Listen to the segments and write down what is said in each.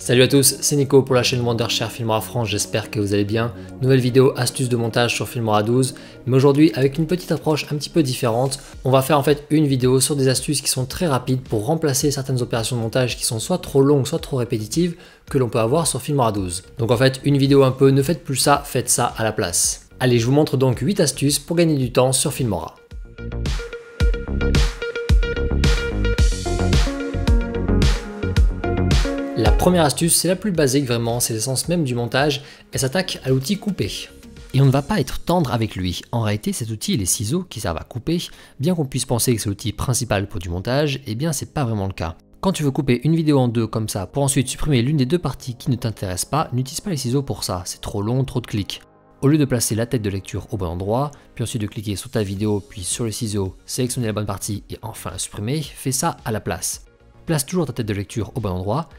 Salut à tous, c'est Nico pour la chaîne Wondershare Filmora France, j'espère que vous allez bien. Nouvelle vidéo astuce de montage sur Filmora 12, mais aujourd'hui avec une petite approche un petit peu différente. On va faire en fait une vidéo sur des astuces qui sont très rapides pour remplacer certaines opérations de montage qui sont soit trop longues, soit trop répétitives que l'on peut avoir sur Filmora 12. Donc en fait une vidéo un peu, ne faites plus ça, faites ça à la place. Allez, je vous montre donc 8 astuces pour gagner du temps sur Filmora. La première astuce, c'est la plus basique vraiment, c'est l'essence même du montage, elle s'attaque à l'outil couper. Et on ne va pas être tendre avec lui. En réalité, cet outil et les ciseaux qui servent à couper, bien qu'on puisse penser que c'est l'outil principal pour du montage, eh bien c'est pas vraiment le cas. Quand tu veux couper une vidéo en deux comme ça, pour ensuite supprimer l'une des deux parties qui ne t'intéresse pas, n'utilise pas les ciseaux pour ça, c'est trop long, trop de clics. Au lieu de placer la tête de lecture au bon endroit, puis ensuite de cliquer sur ta vidéo, puis sur les ciseaux, sélectionner la bonne partie et enfin la supprimer, fais ça à la place. Place toujours ta tête de lecture au bon endroit,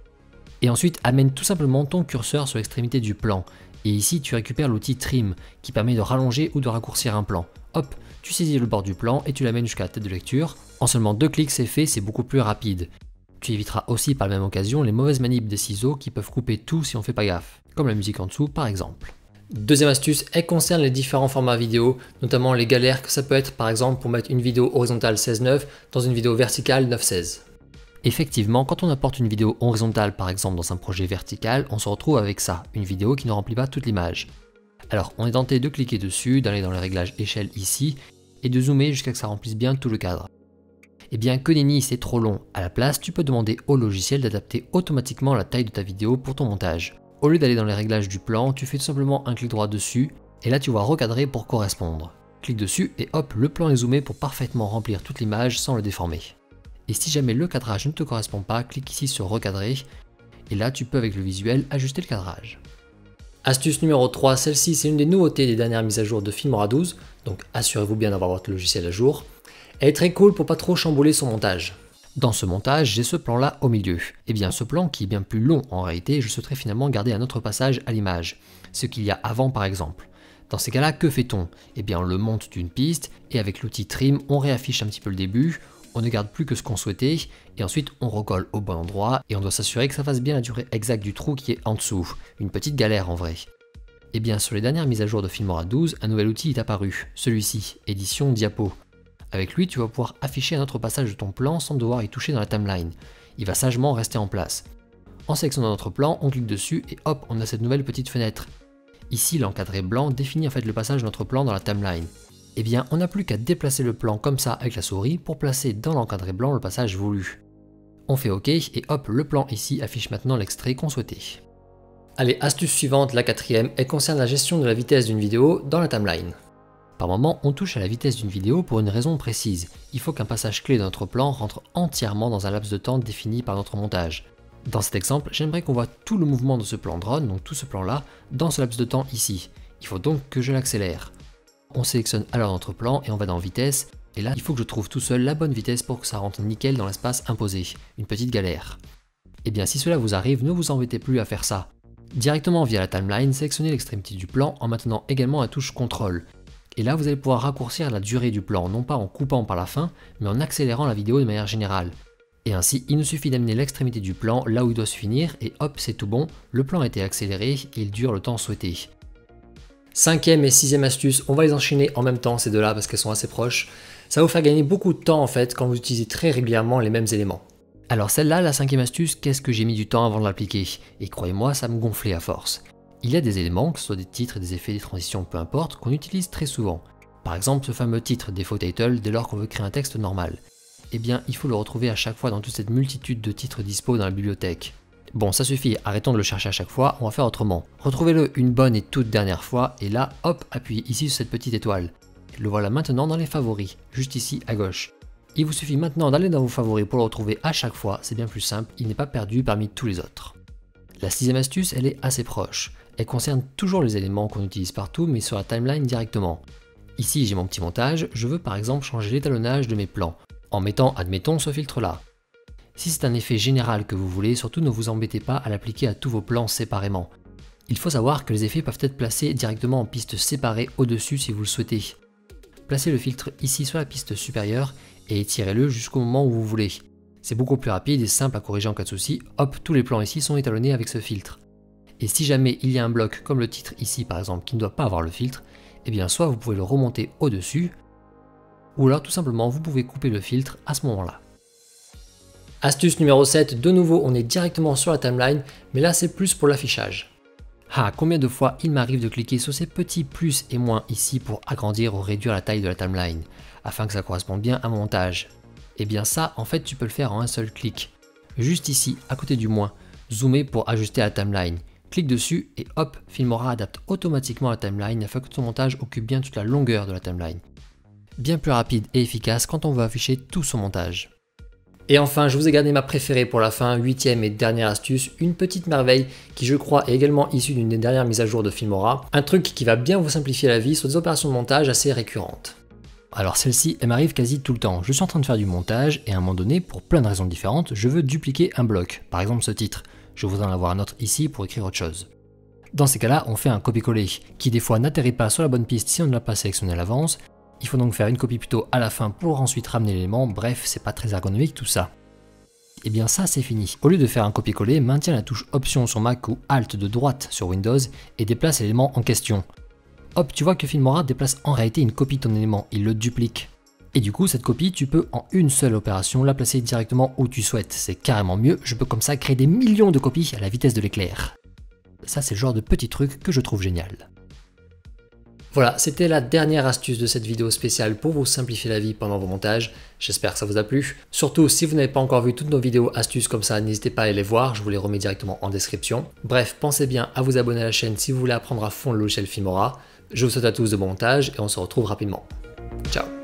et ensuite amène tout simplement ton curseur sur l'extrémité du plan. Et ici tu récupères l'outil Trim qui permet de rallonger ou de raccourcir un plan. Hop, tu saisis le bord du plan et tu l'amènes jusqu'à la tête de lecture. En seulement 2 clics c'est fait, c'est beaucoup plus rapide. Tu éviteras aussi par la même occasion les mauvaises manips des ciseaux qui peuvent couper tout si on fait pas gaffe, comme la musique en dessous par exemple. Deuxième astuce, elle concerne les différents formats vidéo, notamment les galères que ça peut être par exemple pour mettre une vidéo horizontale 16:9 dans une vidéo verticale 9:16. Effectivement, quand on apporte une vidéo horizontale par exemple dans un projet vertical, on se retrouve avec ça, une vidéo qui ne remplit pas toute l'image. Alors on est tenté de cliquer dessus, d'aller dans les réglages échelle ici, et de zoomer jusqu'à ce que ça remplisse bien tout le cadre. Et bien que nenni c'est trop long, à la place tu peux demander au logiciel d'adapter automatiquement la taille de ta vidéo pour ton montage. Au lieu d'aller dans les réglages du plan, tu fais tout simplement un clic droit dessus, et là tu vas recadrer pour correspondre. Clique dessus et hop, le plan est zoomé pour parfaitement remplir toute l'image sans le déformer. Et si jamais le cadrage ne te correspond pas, clique ici sur recadrer et là tu peux avec le visuel ajuster le cadrage. Astuce numéro 3, celle-ci c'est une des nouveautés des dernières mises à jour de Filmora 12, donc assurez-vous bien d'avoir votre logiciel à jour. Elle est très cool pour pas trop chambouler son montage. Dans ce montage, j'ai ce plan là au milieu. Et bien ce plan qui est bien plus long en réalité, je souhaiterais finalement garder un autre passage à l'image, ce qu'il y a avant par exemple. Dans ces cas-là, que fait-on? Eh bien on le monte d'une piste et avec l'outil Trim, on réaffiche un petit peu le début. On ne garde plus que ce qu'on souhaitait et ensuite on recolle au bon endroit et on doit s'assurer que ça fasse bien la durée exacte du trou qui est en dessous. Une petite galère en vrai. Et bien sur les dernières mises à jour de Filmora 12, un nouvel outil est apparu, celui-ci, édition diapo. Avec lui tu vas pouvoir afficher un autre passage de ton plan sans devoir y toucher dans la timeline. Il va sagement rester en place. En sélectionnant notre plan, on clique dessus et hop, on a cette nouvelle petite fenêtre. Ici l'encadré blanc définit en fait le passage de notre plan dans la timeline. Eh bien, on n'a plus qu'à déplacer le plan comme ça avec la souris pour placer dans l'encadré blanc le passage voulu. On fait OK et hop, le plan ici affiche maintenant l'extrait qu'on souhaitait. Allez, astuce suivante, la quatrième, elle concerne la gestion de la vitesse d'une vidéo dans la timeline. Par moment, on touche à la vitesse d'une vidéo pour une raison précise. Il faut qu'un passage clé de notre plan rentre entièrement dans un laps de temps défini par notre montage. Dans cet exemple, j'aimerais qu'on voit tout le mouvement de ce plan drone, donc tout ce plan-là, dans ce laps de temps ici. Il faut donc que je l'accélère. On sélectionne alors notre plan et on va dans vitesse, et là il faut que je trouve tout seul la bonne vitesse pour que ça rentre nickel dans l'espace imposé, une petite galère. Et bien si cela vous arrive, ne vous embêtez plus à faire ça. Directement via la timeline, sélectionnez l'extrémité du plan en maintenant également la touche CTRL. Et là vous allez pouvoir raccourcir la durée du plan, non pas en coupant par la fin, mais en accélérant la vidéo de manière générale. Et ainsi il nous suffit d'amener l'extrémité du plan là où il doit se finir, et hop c'est tout bon, le plan a été accéléré et il dure le temps souhaité. Cinquième et sixième astuce, on va les enchaîner en même temps ces deux-là parce qu'elles sont assez proches. Ça va vous faire gagner beaucoup de temps en fait quand vous utilisez très régulièrement les mêmes éléments. Alors celle-là, la cinquième astuce, qu'est-ce que j'ai mis du temps avant de l'appliquer? Et croyez-moi, ça me gonflait à force. Il y a des éléments, que ce soit des titres, des effets, des transitions, peu importe, qu'on utilise très souvent. Par exemple ce fameux titre défaut title dès lors qu'on veut créer un texte normal. Eh bien il faut le retrouver à chaque fois dans toute cette multitude de titres dispo dans la bibliothèque. Bon, ça suffit, arrêtons de le chercher à chaque fois, on va faire autrement. Retrouvez-le une bonne et toute dernière fois, et là, hop, appuyez ici sur cette petite étoile. Le voilà maintenant dans les favoris, juste ici à gauche. Il vous suffit maintenant d'aller dans vos favoris pour le retrouver à chaque fois, c'est bien plus simple, il n'est pas perdu parmi tous les autres. La sixième astuce, elle est assez proche. Elle concerne toujours les éléments qu'on utilise partout, mais sur la timeline directement. Ici, j'ai mon petit montage, je veux par exemple changer l'étalonnage de mes plans, en mettant, admettons, ce filtre-là. Si c'est un effet général que vous voulez, surtout ne vous embêtez pas à l'appliquer à tous vos plans séparément. Il faut savoir que les effets peuvent être placés directement en piste séparée au-dessus si vous le souhaitez. Placez le filtre ici sur la piste supérieure et étirez-le jusqu'au moment où vous voulez. C'est beaucoup plus rapide et simple à corriger en cas de souci. Hop, tous les plans ici sont étalonnés avec ce filtre. Et si jamais il y a un bloc comme le titre ici par exemple qui ne doit pas avoir le filtre, eh bien soit vous pouvez le remonter au-dessus, ou alors tout simplement vous pouvez couper le filtre à ce moment-là. Astuce numéro 7, de nouveau on est directement sur la timeline, mais là c'est plus pour l'affichage. Ah, combien de fois il m'arrive de cliquer sur ces petits plus et moins ici pour agrandir ou réduire la taille de la timeline, afin que ça corresponde bien à mon montage. Et bien ça, en fait tu peux le faire en un seul clic. Juste ici, à côté du moins, zoomer pour ajuster la timeline. Clique dessus et hop, Filmora adapte automatiquement la timeline afin que ton montage occupe bien toute la longueur de la timeline. Bien plus rapide et efficace quand on veut afficher tout son montage. Et enfin, je vous ai gardé ma préférée pour la fin, 8e et dernière astuce, une petite merveille qui je crois est également issue d'une des dernières mises à jour de Filmora, un truc qui va bien vous simplifier la vie sur des opérations de montage assez récurrentes. Alors celle-ci, elle m'arrive quasi tout le temps, je suis en train de faire du montage et à un moment donné, pour plein de raisons différentes, je veux dupliquer un bloc, par exemple ce titre, je voudrais en avoir un autre ici pour écrire autre chose. Dans ces cas-là, on fait un copier-coller, qui des fois n'atterrit pas sur la bonne piste si on ne l'a pas sélectionné à l'avance. Il faut donc faire une copie plutôt à la fin pour ensuite ramener l'élément, bref, c'est pas très ergonomique tout ça. Et bien ça c'est fini. Au lieu de faire un copier-coller, maintiens la touche Option sur Mac ou Alt de droite sur Windows et déplace l'élément en question. Hop, tu vois que Filmora déplace en réalité une copie de ton élément, il le duplique. Et du coup cette copie, tu peux en une seule opération la placer directement où tu souhaites. C'est carrément mieux, je peux comme ça créer des millions de copies à la vitesse de l'éclair. Ça c'est le genre de petit truc que je trouve génial. Voilà, c'était la dernière astuce de cette vidéo spéciale pour vous simplifier la vie pendant vos montages. J'espère que ça vous a plu. Surtout, si vous n'avez pas encore vu toutes nos vidéos astuces comme ça, n'hésitez pas à aller les voir, je vous les remets directement en description. Bref, pensez bien à vous abonner à la chaîne si vous voulez apprendre à fond le logiciel Filmora. Je vous souhaite à tous de bon montage et on se retrouve rapidement. Ciao!